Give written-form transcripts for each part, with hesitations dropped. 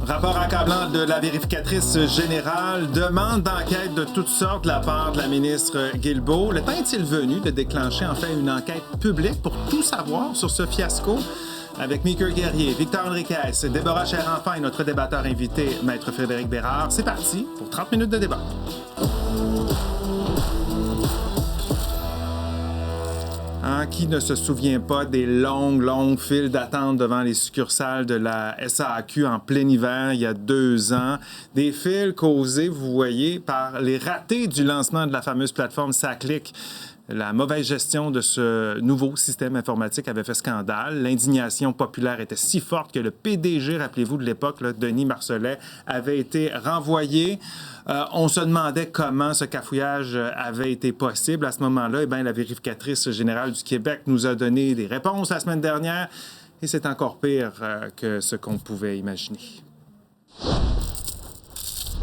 Rapport accablant de la vérificatrice générale, demande d'enquête de toutes sortes de la part de la ministre Guilbeault. Le temps est-il venu de déclencher enfin une enquête publique pour tout savoir sur ce fiasco? Avec Meeker Guerrier, Victor Henriquez, Déborah Cherenfant et notre débatteur invité, Maître Frédéric Bérard. C'est parti pour 30 minutes de débat. Qui ne se souvient pas des longues files d'attente devant les succursales de la SAQ en plein hiver il y a 2 ans? Des files causées, vous voyez, par les ratés du lancement de la fameuse plateforme SACLIC. La mauvaise gestion de ce nouveau système informatique avait fait scandale. L'indignation populaire était si forte que le PDG, rappelez-vous de l'époque, là, Denis Marcellet, avait été renvoyé. On se demandait comment ce cafouillage avait été possible. À ce moment-là, la vérificatrice générale du Québec nous a donné des réponses la semaine dernière et c'est encore pire que ce qu'on pouvait imaginer.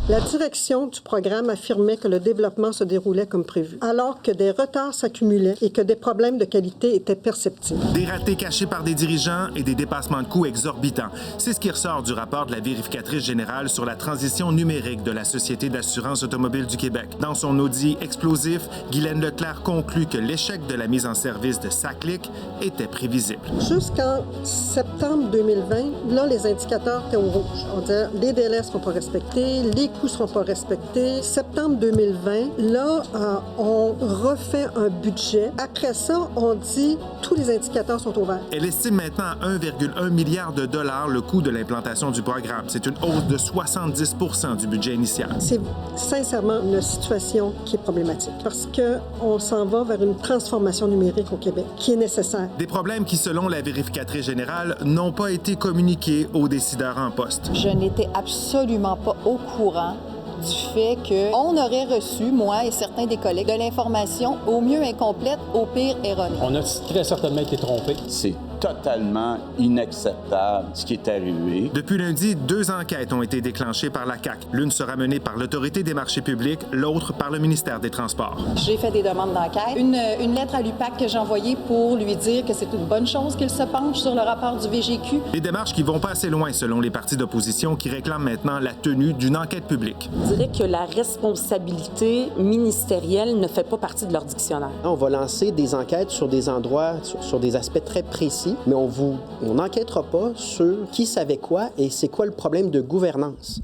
La direction du programme affirmait que le développement se déroulait comme prévu, alors que des retards s'accumulaient et que des problèmes de qualité étaient perceptibles. Des ratés cachés par des dirigeants et des dépassements de coûts exorbitants. C'est ce qui ressort du rapport de la vérificatrice générale sur la transition numérique de la Société d'assurance automobile du Québec. Dans son audit explosif, Guylaine Leclerc conclut que l'échec de la mise en service de SACLIC était prévisible. Jusqu'en septembre 2020, là, les indicateurs étaient au rouge. On disait les délais ne seront pas respectés, les coûts ne seront pas respectés. Septembre 2020, là, on refait un budget. Après ça, on dit tous les indicateurs sont ouverts. Elle estime maintenant à 1,1 milliard de dollars le coût de l'implantation du programme. C'est une hausse de 70 % du budget initial. C'est sincèrement une situation qui est problématique parce qu'on s'en va vers une transformation numérique au Québec qui est nécessaire. Des problèmes qui, selon la vérificatrice générale, n'ont pas été communiqués aux décideurs en poste. Je n'étais absolument pas au courant du fait qu'on aurait reçu, moi et certains des collègues, de l'information au mieux incomplète, au pire erronée. On a très certainement été trompés. C'est totalement inacceptable ce qui est arrivé. Depuis lundi, 2 enquêtes ont été déclenchées par la CAQ. L'une sera menée par l'Autorité des marchés publics, l'autre par le ministère des Transports. J'ai fait des demandes d'enquête. Une lettre à l'UPAC que j'ai envoyée pour lui dire que c'est une bonne chose qu'il se penche sur le rapport du VGQ. Des démarches qui vont pas assez loin, selon les partis d'opposition qui réclament maintenant la tenue d'une enquête publique. Je dirais que la responsabilité ministérielle ne fait pas partie de leur dictionnaire. On va lancer des enquêtes sur des endroits, sur des aspects très précis, mais on n'enquêtera pas sur qui savait quoi et c'est quoi le problème de gouvernance.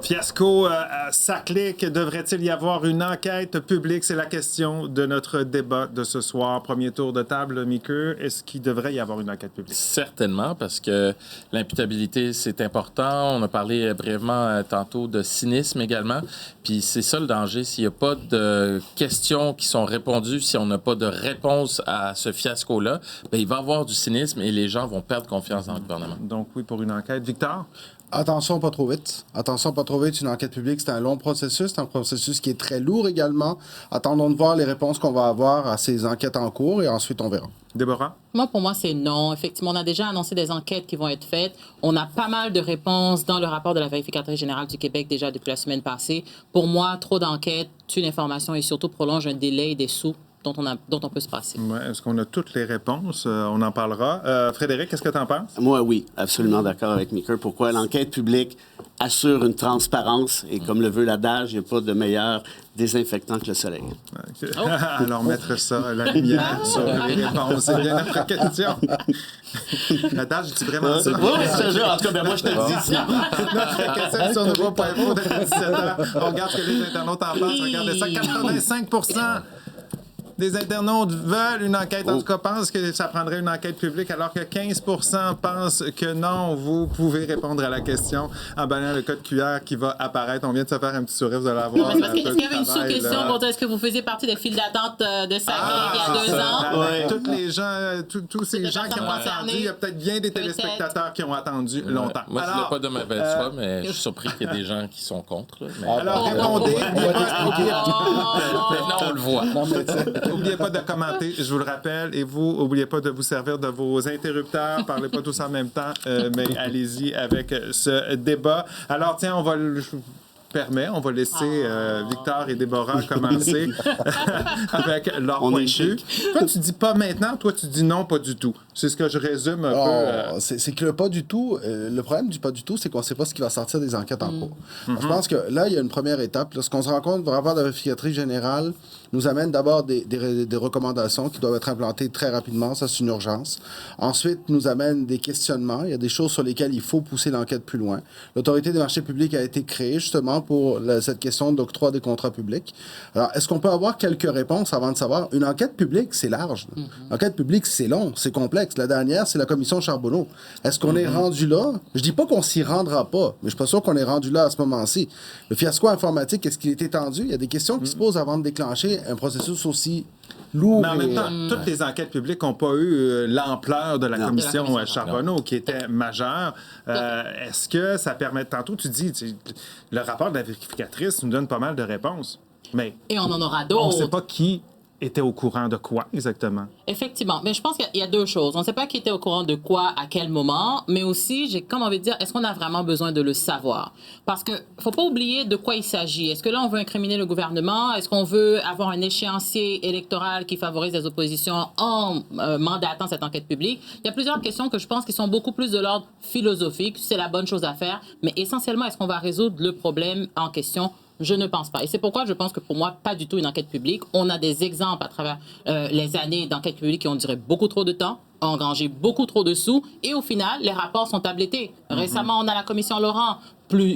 Fiasco à SACLIC, devrait-il y avoir une enquête publique? C'est la question de notre débat de ce soir. Premier tour de table, Meeker. Est-ce qu'il devrait y avoir une enquête publique? Certainement, parce que l'imputabilité, c'est important. On a parlé brièvement tantôt de cynisme également. Puis c'est ça le danger. S'il n'y a pas de questions qui sont répondues, si on n'a pas de réponse à ce fiasco-là, bien, il va y avoir du cynisme et les gens vont perdre confiance dans le gouvernement. Donc oui, pour une enquête. Victor? Attention, pas trop vite. Attention, pas trop vite. Une enquête publique, c'est un long processus. C'est un processus qui est très lourd également. Attendons de voir les réponses qu'on va avoir à ces enquêtes en cours et ensuite on verra. Déborah? Pour moi, c'est non. Effectivement, on a déjà annoncé des enquêtes qui vont être faites. On a pas mal de réponses dans le rapport de la vérificatrice générale du Québec déjà depuis la semaine passée. Pour moi, trop d'enquêtes tue l'information et surtout prolonge un délai et des sous dont on peut se passer. Ouais, est-ce qu'on a toutes les réponses? On en parlera. Frédéric, qu'est-ce que tu en penses? Moi, oui, absolument d'accord avec Meeker. Pourquoi l'enquête publique assure une transparence et comme le veut l'adage, il n'y a pas de meilleur désinfectant que le soleil. Okay. Oh. Alors, mettre ça à la lumière sur les réponses. C'est bien notre question. L'adage, je dis vraiment ça. Oui, je te jure. En tout cas, moi, je te le dis ici. Notre question sur nouveau.info de 17h. On regarde ce que les internautes en pensent. Regardez ça, 85% des internautes veulent une enquête. En tout cas, pensent que ça prendrait une enquête publique, alors que 15% pensent que non. Vous pouvez répondre à la question en balayant le code QR qui va apparaître. On vient de se faire un petit sourire, vous allez avoir. Est-ce qu'il y avait une sous-question pour dire est-ce que vous faisiez partie des files d'attente de SACLIC il y a 2 ans? Tous les gens, tous ces gens qui ont attendu, il y a peut-être bien des téléspectateurs qui ont attendu longtemps. Moi, je ne l'ai pas de mauvaise foi, mais je suis surpris qu'il y ait des gens qui sont contre. Là, mais... Alors, répondez. Maintenant, on le voit. N'oubliez pas de commenter, je vous le rappelle. Et vous, n'oubliez pas de vous servir de vos interrupteurs. Parlez pas tous en même temps, mais allez-y avec ce débat. Alors, tiens, on va on va laisser Victor et Déborah commencer avec leur point de vue. Toi, tu dis pas maintenant, toi, tu dis non, pas du tout. C'est ce que je résume un peu. C'est que le pas du tout, le problème du pas du tout, c'est qu'on ne sait pas ce qui va sortir des enquêtes en cours. Je pense que là, il y a une première étape. Lorsqu'on se rend compte, le rapport de la vérificatrice générale nous amène d'abord des recommandations qui doivent être implantées très rapidement. Ça, c'est une urgence. Ensuite, nous amène des questionnements. Il y a des choses sur lesquelles il faut pousser l'enquête plus loin. L'Autorité des marchés publics a été créée justement pour cette question d'octroi des contrats publics. Alors, est-ce qu'on peut avoir quelques réponses avant de savoir? Une enquête publique, c'est large. L'enquête publique, c'est long, c'est complexe. La dernière, c'est la commission Charbonneau. Est-ce qu'on est rendu là? Je dis pas qu'on s'y rendra pas, mais je suis pas sûr qu'on est rendu là à ce moment-ci. Le fiasco informatique, est-ce qu'il est étendu? Il y a des questions qui se posent avant de déclencher un processus aussi lourd. Mais en même temps, toutes les enquêtes publiques n'ont pas eu l'ampleur de la commission Charbonneau, qui était majeure. Est-ce que ça permet... Tantôt, tu dis, le rapport de la vérificatrice nous donne pas mal de réponses. Mais et on en aura d'autres. On ne sait pas qui était au courant de quoi exactement. Effectivement. Mais je pense qu'il y a deux choses. On ne sait pas qui était au courant de quoi, à quel moment, mais aussi, j'ai comme envie de dire, est-ce qu'on a vraiment besoin de le savoir? Parce qu'il ne faut pas oublier de quoi il s'agit. Est-ce que là, on veut incriminer le gouvernement? Est-ce qu'on veut avoir un échéancier électoral qui favorise les oppositions en mandatant cette enquête publique? Il y a plusieurs questions que je pense qui sont beaucoup plus de l'ordre philosophique. C'est la bonne chose à faire. Mais essentiellement, est-ce qu'on va résoudre le problème en question? Je ne pense pas. Et c'est pourquoi je pense que pour moi, pas du tout une enquête publique. On a des exemples à travers les années d'enquête publique qui ont duré beaucoup trop de temps, ont engrangé beaucoup trop de sous, et au final, les rapports sont tablettés. Récemment, on a la commission Laurent.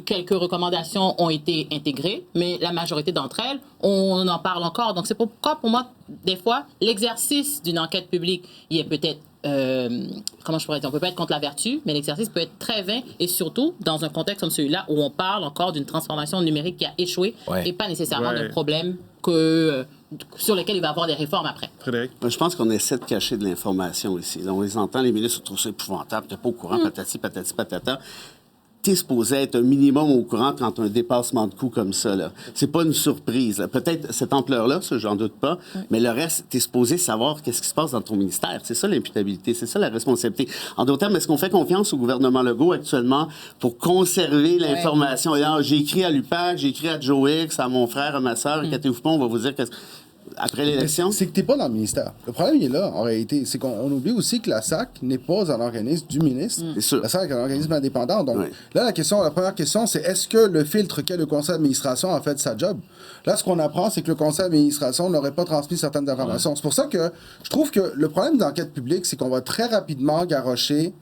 Quelques recommandations ont été intégrées, mais la majorité d'entre elles, on en parle encore. Donc, c'est pourquoi, pour moi, des fois, l'exercice d'une enquête publique, il est peut-être comment je pourrais dire, on peut pas être contre la vertu, mais l'exercice peut être très vain, et surtout dans un contexte comme celui-là où on parle encore d'une transformation numérique qui a échoué et pas nécessairement d'un problème sur lequel il va y avoir des réformes après. Frédéric? Je pense qu'on essaie de cacher de l'information ici. Là, on les entend, les ministres trouvent ça épouvantable, t'es pas au courant, patati, patati, patata. T'es supposé être un minimum au courant quand un dépassement de coûts comme ça, là. C'est pas une surprise, là. Peut-être cette ampleur-là, ça, j'en doute pas, mais le reste, t'es supposé savoir qu'est-ce qui se passe dans ton ministère. C'est ça l'imputabilité, c'est ça la responsabilité. En d'autres termes, est-ce qu'on fait confiance au gouvernement Legault actuellement pour conserver l'information? J'ai écrit à l'UPAC, j'ai écrit à Joe Hicks, à mon frère, à ma sœur, inquiétez-vous pas, on va vous dire qu'est-ce... Après l'élection? C'est que tu n'es pas dans le ministère. Le problème, il est là, en réalité. C'est qu'on oublie aussi que la SAC n'est pas un organisme du ministre. C'est sûr. La SAC est un organisme indépendant. Donc, là, la première question, c'est est-ce que le filtre qu'est le conseil d'administration a fait sa job? Là, ce qu'on apprend, c'est que le conseil d'administration n'aurait pas transmis certaines informations. C'est pour ça que je trouve que le problème d'enquête publique, c'est qu'on va très rapidement garrocher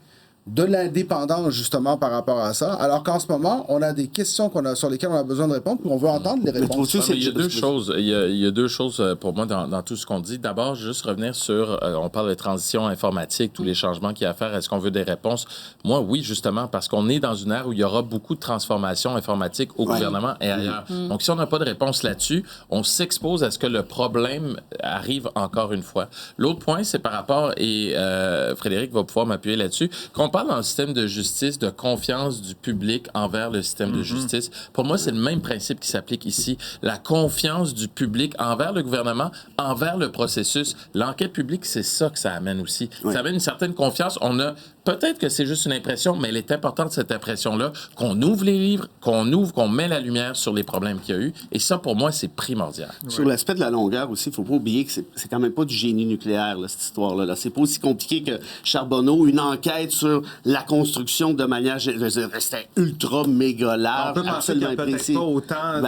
de l'indépendance, justement, par rapport à ça, alors qu'en ce moment, on a des questions sur lesquelles on a besoin de répondre, puis on veut entendre les réponses. Il y a deux choses. Il y a deux choses pour moi dans tout ce qu'on dit. D'abord, juste revenir sur, on parle de transition informatique, tous les changements qu'il y a à faire. Est-ce qu'on veut des réponses? Moi, oui, justement, parce qu'on est dans une ère où il y aura beaucoup de transformations informatiques au gouvernement et ailleurs. Donc, si on n'a pas de réponse là-dessus, on s'expose à ce que le problème arrive encore une fois. L'autre point, c'est par rapport, et Frédéric va pouvoir m'appuyer là-dessus, qu'on parle dans le système de justice de confiance du public envers le système de justice. Pour moi, c'est le même principe qui s'applique ici. La confiance du public envers le gouvernement, envers le processus. L'enquête publique, c'est ça que ça amène aussi. Ça amène une certaine confiance. Peut-être que c'est juste une impression, mais elle est importante, cette impression-là, qu'on ouvre les livres, qu'on met la lumière sur les problèmes qu'il y a eu. Et ça, pour moi, c'est primordial. Sur l'aspect de la longueur aussi, il ne faut pas oublier que c'est quand même pas du génie nucléaire, là, cette histoire-là. C'est pas aussi compliqué que Charbonneau, une enquête sur la construction de manière... C'était ultra méga large, absolument précis. Pas autant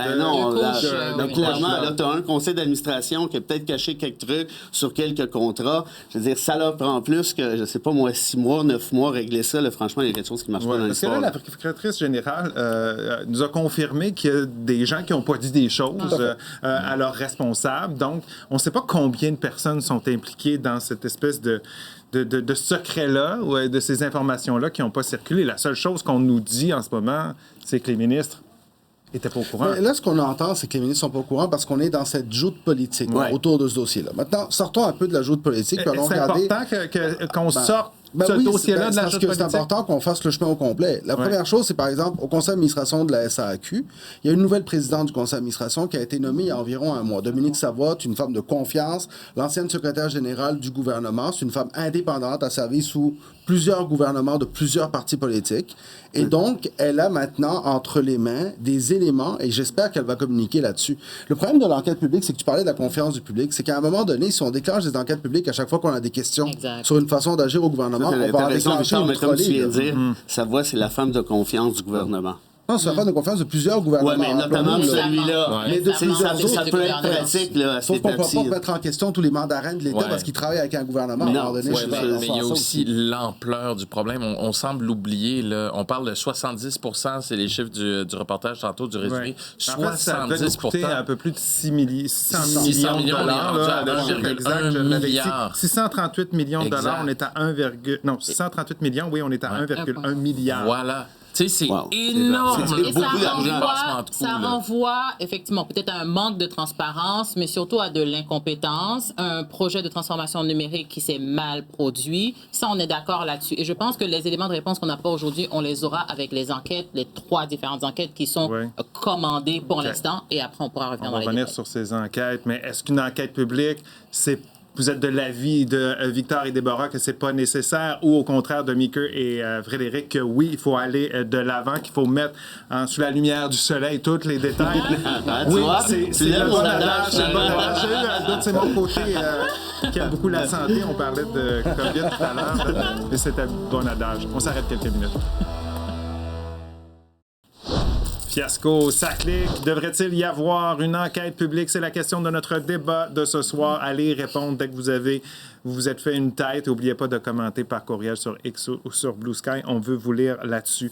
donc clairement, là, tu as un conseil d'administration qui a peut-être caché quelques trucs sur quelques contrats. Je veux dire, ça leur prend plus que, je sais pas moi, 6 mois, 9 mois, régler ça. Là, franchement, il y a quelque chose qui marche pas dans l'histoire. Parce que là, la vérificatrice générale nous a confirmé qu'il y a des gens qui n'ont pas dit des choses à leurs responsables. Donc, on ne sait pas combien de personnes sont impliquées dans cette espèce de secret-là ou de ces informations-là qui n'ont pas circulé. La seule chose qu'on nous dit en ce moment, c'est que les ministres n'étaient pas au courant. Mais là, ce qu'on entend, c'est que les ministres ne sont pas au courant parce qu'on est dans cette joute politique autour de ce dossier-là. Maintenant, sortons un peu de la joute politique. C'est important qu'on sorte Ben ce oui, dossier-là de la parce que c'est important qu'on fasse le chemin au complet. La première chose, c'est par exemple, au conseil d'administration de la SAQ, il y a une nouvelle présidente du conseil d'administration qui a été nommée il y a environ un mois. Dominique Savoie, une femme de confiance, l'ancienne secrétaire générale du gouvernement. C'est une femme indépendante, a servi sous plusieurs gouvernements de plusieurs partis politiques. Et donc, elle a maintenant entre les mains des éléments, et j'espère qu'elle va communiquer là-dessus. Le problème de l'enquête publique, c'est que tu parlais de la confiance du public, c'est qu'à un moment donné, si on déclenche des enquêtes publiques à chaque fois qu'on a des questions sur une façon d'agir au gouvernement, on va en déclencher une mais comme tu viens de trolley, dire, Savoie, c'est la femme de confiance du gouvernement. Non, c'est la femme de confiance de plusieurs gouvernements. Oui, mais notamment celui-là. Mais de Ça plusieurs autres. peut être pratique, là, à Sauf qu'on ne peut cette pas étape-ci. mettre en question tous les mandarins de l'État parce qu'ils travaillent avec un gouvernement. Mais à un moment donné, non, Mais il y a aussi l'ampleur du problème. On semble l'oublier. Là. On parle de 70 c'est les chiffres du reportage tantôt, du résumé. En fait, ça va nous 70 coûter un peu plus de 600 millions millions, de dollars. on est Là, rendu à le chiffre 1,1 exact, je l'avais ici. milliard. 638 millions de dollars, Exact. on est à 1, non, 638 millions, oui, on est à 1,1 milliard. Voilà. Tu sais, c'est Wow. énorme. C'est Et ça beaucoup d'argent. renvoie effectivement peut-être à un manque de transparence, mais surtout à de l'incompétence, un projet de transformation numérique qui s'est mal produit. Ça, on est d'accord là-dessus. Et je pense que les éléments de réponse qu'on n'a pas aujourd'hui, on les aura avec les enquêtes, les 3 différentes enquêtes qui sont commandées pour l'instant, et après, on pourra revenir On dans va les revenir détails. sur ces enquêtes, mais est-ce qu'une enquête publique, vous êtes de l'avis de Victor et Déborah que c'est pas nécessaire, ou au contraire de Mika et Frédéric que oui, il faut aller de l'avant, qu'il faut mettre sous la lumière du soleil tous les détails? Tu vois, c'est là le mon bon adage. adage. C'est le bon adage. J'ai eu un doute, c'est mon côté qui aime beaucoup la santé. On parlait de COVID tout à l'heure, mais c'était un bon adage. On s'arrête quelques minutes. Fiasco, ça clique. Devrait-il y avoir une enquête publique? C'est la question de notre débat de ce soir. Allez répondre dès que vous vous êtes fait une tête. N'oubliez pas de commenter par courriel sur X ou sur Blue Sky. On veut vous lire là-dessus.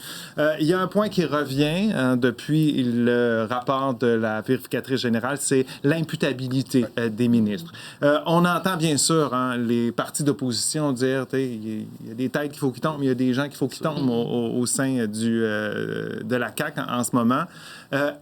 Il y a un point qui revient depuis le rapport de la vérificatrice générale, c'est l'imputabilité des ministres. On entend bien sûr les partis d'opposition dire il y a des têtes qu'il faut qu'ils tombent, mais il y a des gens qu'il faut qu'ils tombent au sein de la CAQ en ce moment.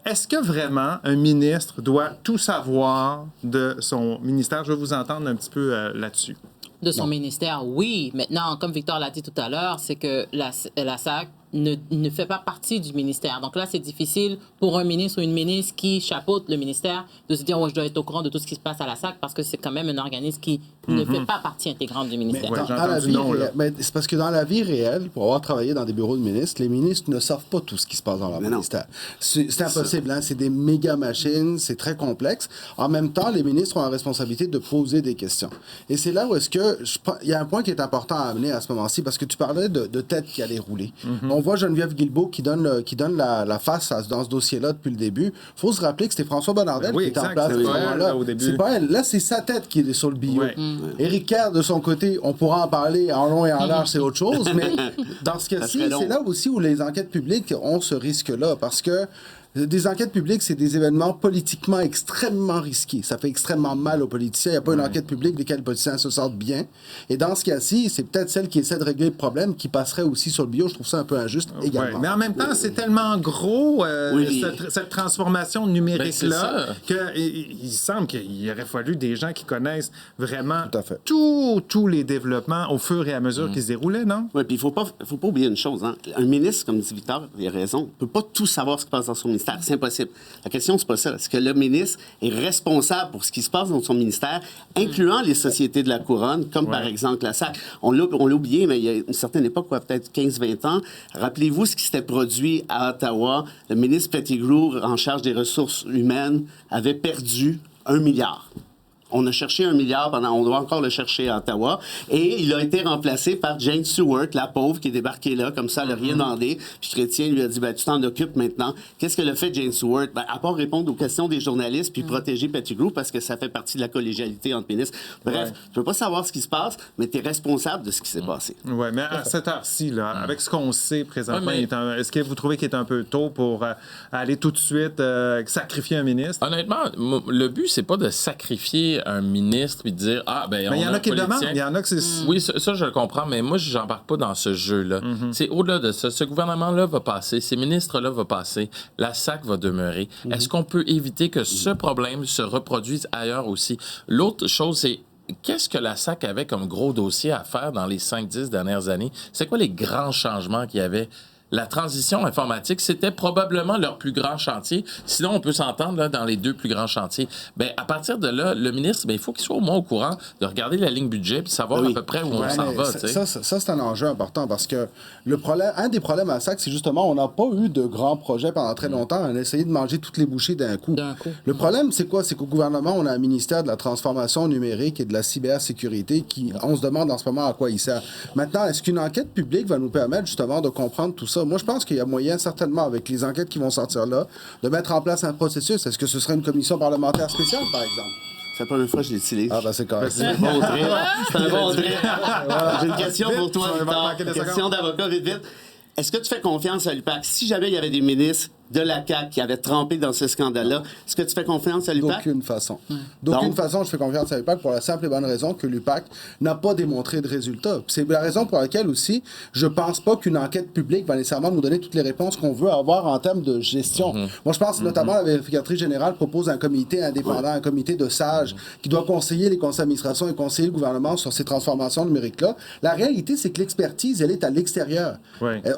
Est-ce que vraiment un ministre doit tout savoir de son ministère? Je veux vous entendre un petit peu là-dessus. De son ministère, oui. Maintenant, comme Victor l'a dit tout à l'heure, c'est que la SAC ne fait pas partie du ministère. Donc là, c'est difficile pour un ministre ou une ministre qui chapeaute le ministère de se dire je dois être au courant de tout ce qui se passe à la SAC parce que c'est quand même un organisme qui ne fait pas partie intégrante du ministère. Mais c'est parce que dans la vie réelle, pour avoir travaillé dans des bureaux de ministres, les ministres ne savent pas tout ce qui se passe dans leur ministère. C'est impossible. C'est des méga machines, c'est très complexe. En même temps, les ministres ont la responsabilité de poser des questions. Et c'est là où est-ce que il y a un point qui est important à amener à ce moment-ci, parce que tu parlais de tête qui allait rouler. On voit Geneviève Guilbeault qui donne la face dans ce dossier-là depuis le début. Il faut se rappeler que c'était François Bonnardel qui était en place à ce moment-là. C'est pas elle. Là, c'est sa tête qui est sur le billot. Éric Kerr, de son côté, on pourra en parler en long et en large, c'est autre chose. Mais dans ce cas-ci, c'est là aussi où les enquêtes publiques ont ce risque-là. Parce que des enquêtes publiques, c'est des événements politiquement extrêmement risqués. Ça fait extrêmement mal aux politiciens. Il n'y a pas une enquête publique desquelles les politiciens se sortent bien. Et dans ce cas-ci, c'est peut-être celle qui essaie de régler le problème qui passerait aussi sur le bio. Je trouve ça un peu injuste également. Mais en même temps, c'est tellement gros, cette transformation numérique-là, qu'il semble qu'il aurait fallu des gens qui connaissent vraiment tous les développements au fur et à mesure qu'ils se déroulaient, non? Oui, puis il ne faut pas oublier une chose. Un ministre, comme dit Victor, il a raison, ne peut pas tout savoir ce qui passe dans son ministère. C'est impossible. La question, c'est pas ça. C'est que le ministre est responsable pour ce qui se passe dans son ministère, incluant les sociétés de la couronne, comme par exemple la SAC. On l'a oublié, mais il y a une certaine époque, peut-être 15-20 ans. Rappelez-vous ce qui s'était produit à Ottawa. Le ministre Pettigrew, en charge des ressources humaines, avait perdu 1 milliard. On a cherché 1 milliard on doit encore le chercher à Ottawa. Et il a été remplacé par Jane Stewart, la pauvre, qui est débarquée là, comme ça, elle n'a rien demandé. Puis Chrétien lui a dit, tu t'en occupes maintenant. Qu'est-ce qu'elle a fait, Jane Stewart? À part répondre aux questions des journalistes puis protéger Pettigrew, parce que ça fait partie de la collégialité entre ministres. Bref, tu peux pas savoir ce qui se passe, mais tu es responsable de ce qui s'est passé. Oui, mais à cette heure-ci, là, avec ce qu'on sait présentement, est-ce que vous trouvez qu'il est un peu tôt pour aller tout de suite sacrifier un ministre? Honnêtement, le but, c'est pas de sacrifier un ministre puis de dire mais il y en a qui le demandent. Il y en a que c'est... Oui, ça, je le comprends, mais moi, je n'embarque pas dans ce jeu-là. C'est au-delà de ça. Ce gouvernement-là va passer, ces ministres-là vont passer, la SAC va demeurer. Est-ce qu'on peut éviter que ce problème se reproduise ailleurs aussi? L'autre chose, c'est qu'est-ce que la SAC avait comme gros dossier à faire dans les 5-10 dernières années? C'est quoi les grands changements qu'il y avait? La transition informatique, c'était probablement leur plus grand chantier. Sinon, on peut s'entendre là, dans les 2 plus grands chantiers. Bien, à partir de là, le ministre, il faut qu'il soit au moins au courant de regarder la ligne budget puis savoir à peu près où on s'en va. Ça, c'est un enjeu important parce que un des problèmes à SAC, c'est justement on n'a pas eu de grands projets pendant très longtemps. On a essayé de manger toutes les bouchées d'un coup. Le problème, c'est quoi? C'est qu'au gouvernement, on a un ministère de la transformation numérique et de la cybersécurité qui, on se demande en ce moment à quoi il sert. Maintenant, est-ce qu'une enquête publique va nous permettre justement de comprendre tout ça? Moi, je pense qu'il y a moyen, certainement, avec les enquêtes qui vont sortir là, de mettre en place un processus. Est-ce que ce serait une commission parlementaire spéciale, par exemple? C'est la première fois que je l'utilise. Ah, ben c'est correct. C'est un bon trait. C'est un bon trait. J'ai une question pour toi, Victor. Question d'avocat, vite. Est-ce que tu fais confiance à l'UPAC? Si jamais il y avait des ministres de la CAQ qui avaient trempé dans ce scandale-là, est-ce que tu fais confiance à l'UPAC? D'aucune façon. D'aucune façon, je fais confiance à l'UPAC pour la simple et bonne raison que l'UPAC n'a pas démontré de résultats. Puis c'est la raison pour laquelle aussi, je pense pas qu'une enquête publique va nécessairement nous donner toutes les réponses qu'on veut avoir en termes de gestion. Moi, je pense notamment la vérificatrice générale propose un comité indépendant, un comité de sages qui doit conseiller les conseils d'administration et conseiller le gouvernement sur ces transformations numériques-là. La réalité, c'est que l'expertise, elle est à l'extérieur.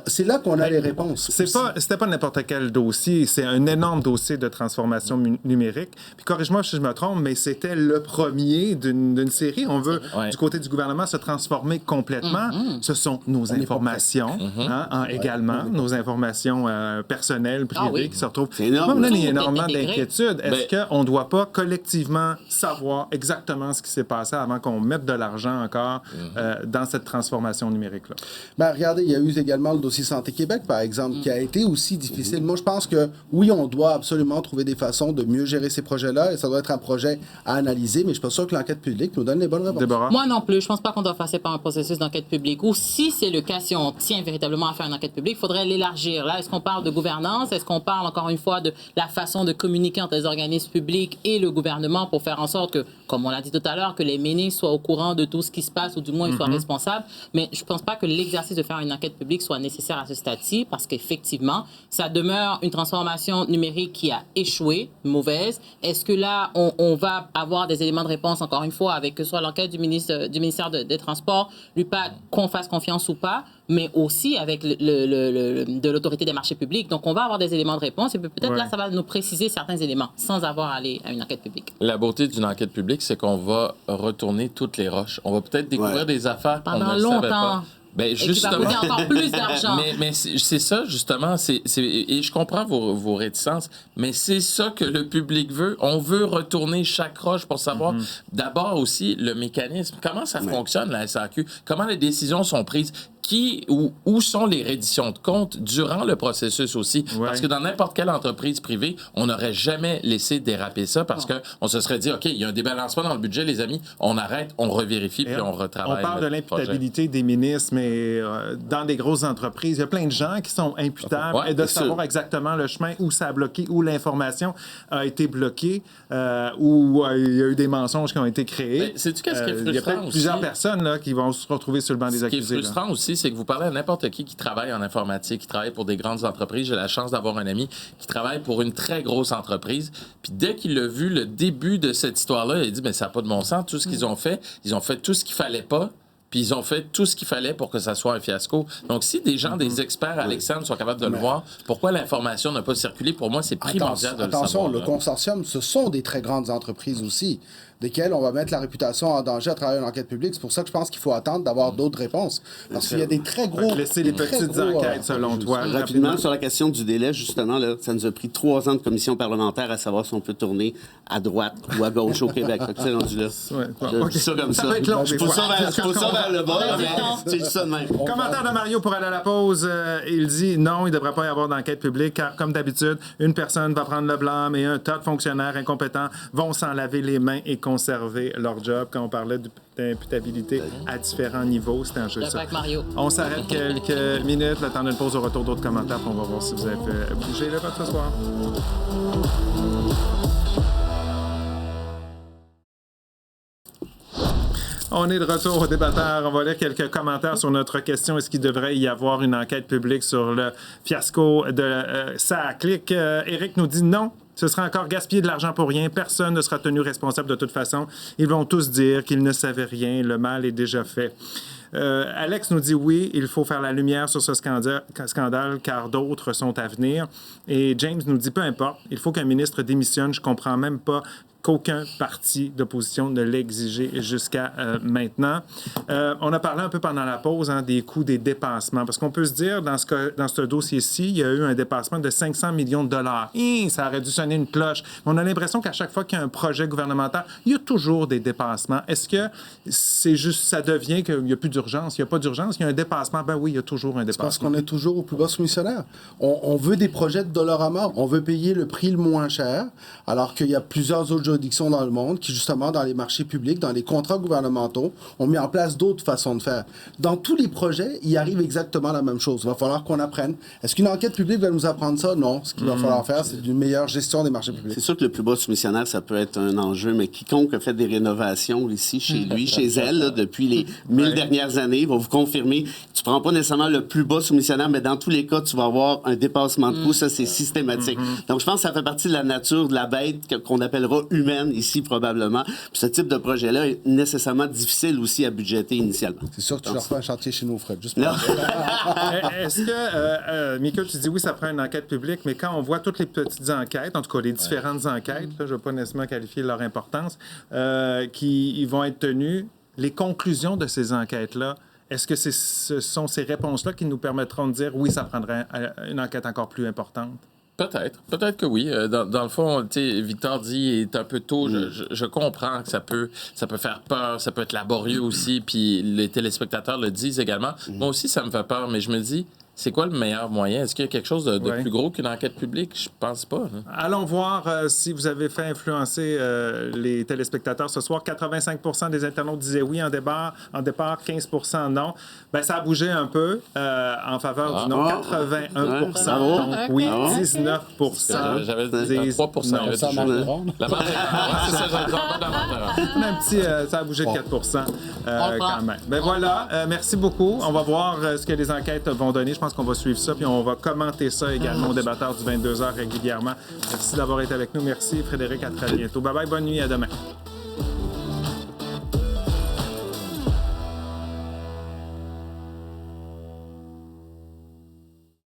C'est là qu'on a les réponses. C'était pas n'importe quel dossier. C'est un énorme dossier de transformation numérique. Puis corrige-moi si je me trompe, mais c'était le premier d'une série. On veut, du côté du gouvernement, se transformer complètement. Ce sont nos informations, également, nos informations personnelles, privées, qui se retrouvent. C'est énorme. Là, il y a énormément d'inquiétudes. Est-ce qu'on ne doit pas collectivement savoir exactement ce qui s'est passé avant qu'on mette de l'argent encore dans cette transformation numérique-là? Ben, regardez, il y a eu également le dossier Santé Québec, par exemple, qui a été aussi difficile. Moi, je pense que, oui, on doit absolument trouver des façons de mieux gérer ces projets-là, et ça doit être un projet à analyser, mais je ne suis pas sûr que l'enquête publique nous donne les bonnes réponses. Déborah? Moi non plus. Je ne pense pas qu'on doit passer par un processus d'enquête publique. Ou si c'est le cas, si on tient véritablement à faire une enquête publique, il faudrait l'élargir. Là, est-ce qu'on parle de gouvernance? Est-ce qu'on parle, encore une fois, de la façon de communiquer entre les organismes publics et le gouvernement pour faire en sorte que, comme on l'a dit tout à l'heure, que les ministres soient au courant de tout ce qui se passe, ou du moins ils soient responsables. Mais je ne pense pas que l'exercice de faire une enquête publique soit nécessaire à ce stade-ci, parce qu'effectivement, ça demeure une transformation numérique qui a échoué, mauvaise. Est-ce que là, on va avoir des éléments de réponse, encore une fois, avec que ce soit l'enquête du ministère des Transports, l'UPAC, qu'on fasse confiance ou pas, mais aussi avec de l'autorité des marchés publics. Donc, on va avoir des éléments de réponse et peut-être là, ça va nous préciser certains éléments sans avoir à aller à une enquête publique. La beauté d'une enquête publique, c'est qu'on va retourner toutes les roches. On va peut-être découvrir des affaires qu'on ne savait pas. Ben, justement. Qui va coûter encore plus d'argent. Mais c'est ça, justement. Et je comprends vos réticences, mais c'est ça que le public veut. On veut retourner chaque roche pour savoir, d'abord aussi, le mécanisme. Comment ça fonctionne, la SAQ? Comment les décisions sont prises? Où sont les redditions de comptes durant le processus aussi? Parce que dans n'importe quelle entreprise privée, on n'aurait jamais laissé déraper ça parce qu'on se serait dit, OK, il y a un débalancement dans le budget, les amis, on arrête, on revérifie, puis on retravaille. On parle de l'imputabilité des ministres, mais dans des grosses entreprises, il y a plein de gens qui sont imputables et de savoir exactement le chemin où ça a bloqué, où l'information a été bloquée, où il y a eu des mensonges qui ont été créés. Sais-tu qu'est-ce qui est frustrant? Il y a peut-être plusieurs personnes là, qui vont se retrouver sur le banc des accusés. Ce qui est frustrant aussi, c'est que vous parlez à n'importe qui travaille en informatique, qui travaille pour des grandes entreprises. J'ai la chance d'avoir un ami qui travaille pour une très grosse entreprise. Puis dès qu'il a vu le début de cette histoire-là, il a dit, mais ça n'a pas de bon sens. Tout ce qu'ils ont fait tout ce qu'il fallait pas. Puis ils ont fait tout ce qu'il fallait pour que ça soit un fiasco. Donc, si des gens, des experts, Alexandre, sont capables de le voir, pourquoi l'information n'a pas circulé? Pour moi, c'est primordial de le savoir. Attention, le consortium, ce sont des très grandes entreprises aussi, desquelles on va mettre la réputation en danger à travers une enquête publique. C'est pour ça que je pense qu'il faut attendre d'avoir d'autres réponses. Parce qu'il y a des très gros... Laisser les petites enquêtes, selon toi. Rapidement, sur la question du délai, justement, là, ça nous a pris 3 ans de commission parlementaire à savoir si on peut tourner à droite ou à gauche au Québec. Tu sais, rendu là. Je dis ça comme ça. Je pousse ça vers le bas, mais c'est ça de même. Commentaire de Mario pour aller à la pause. Il dit non, il ne devrait pas y avoir d'enquête publique car, comme d'habitude, une personne va prendre le blâme et un tas de fonctionnaires incompétents vont s'en laver les mains et conserver leur job. Quand on parlait d'imputabilité à différents niveaux, c'était un jeu ça. On s'arrête quelques minutes, le temps d'une pause au retour d'autres commentaires, puis on va voir si vous avez fait bouger le vote ce soir. On est de retour au débatteur. On va lire quelques commentaires sur notre question. Est-ce qu'il devrait y avoir une enquête publique sur le fiasco de SAC? Éric nous dit non. Ce sera encore gaspiller de l'argent pour rien. Personne ne sera tenu responsable de toute façon. Ils vont tous dire qu'ils ne savaient rien. Le mal est déjà fait. Alex nous dit oui, il faut faire la lumière sur ce scandale car d'autres sont à venir. Et James nous dit peu importe, il faut qu'un ministre démissionne. Je comprends même pas qu'aucun parti d'opposition ne l'ait exigé jusqu'à maintenant. On a parlé un peu pendant la pause des coûts des dépassements, parce qu'on peut se dire, dans ce dossier-ci, il y a eu un dépassement de 500 millions de dollars. Ça aurait dû sonner une cloche. On a l'impression qu'à chaque fois qu'il y a un projet gouvernemental, il y a toujours des dépassements. Est-ce que c'est juste, ça devient qu'il n'y a plus d'urgence? Il n'y a pas d'urgence, il y a un dépassement. Ben oui, il y a toujours un dépassement. Parce qu'on est toujours au plus bas soumissionnaire. On veut des projets de Dollarama. On veut payer le prix le moins cher, alors qu'il y a plusieurs autres juridictions dans le monde qui, justement, dans les marchés publics, dans les contrats gouvernementaux, ont mis en place d'autres façons de faire. Dans tous les projets, il arrive exactement la même chose. Il va falloir qu'on apprenne. Est-ce qu'une enquête publique va nous apprendre ça? Non. Ce qu'il va falloir faire, c'est une meilleure gestion des marchés publics. C'est sûr que le plus bas soumissionnaire, ça peut être un enjeu, mais quiconque a fait des rénovations ici, chez lui, chez elle, là, depuis les 1000 dernières années, va vous confirmer. Tu prends pas nécessairement le plus bas soumissionnaire, mais dans tous les cas, tu vas avoir un dépassement de coût. Ça, c'est systématique. Donc, je pense que ça fait partie de la nature de la bête qu'on appellera humaine ici, probablement. Puis ce type de projet-là est nécessairement difficile aussi à budgéter initialement. C'est sûr que tu leur fais un chantier chez nous, Fred. Juste pour Est-ce que, Michael, tu dis oui, ça prend une enquête publique, mais quand on voit toutes les petites enquêtes, en tout cas les différentes enquêtes, là, je ne vais pas nécessairement qualifier leur importance, qui vont être tenues, les conclusions de ces enquêtes-là, est-ce que ce sont ces réponses-là qui nous permettront de dire oui, ça prendrait une enquête encore plus importante? Peut-être que oui. Dans le fond, tu sais, Victor dit il est un peu tôt. Je comprends que ça peut faire peur, ça peut être laborieux aussi, puis les téléspectateurs le disent également. Moi aussi, ça me fait peur, mais je me dis, c'est quoi le meilleur moyen? Est-ce qu'il y a quelque chose de plus gros qu'une enquête publique? Je pense pas. Allons voir si vous avez fait influencer les téléspectateurs ce soir. 85% des internautes disaient oui en départ, 15% non. Ben, ça a bougé un peu en faveur du non. 81%. Donc, oui, 19%. J'avais dit 3%. La marge c'est ça, j'avais dit ça a bougé de 4% quand même. Ben voilà, merci beaucoup. On va voir ce que les enquêtes vont donner. Je pense qu'on va suivre ça, puis on va commenter ça également au débatteur du 22h régulièrement. Merci d'avoir été avec nous. Merci, Frédéric. À très bientôt. Bye-bye. Bonne nuit. À demain.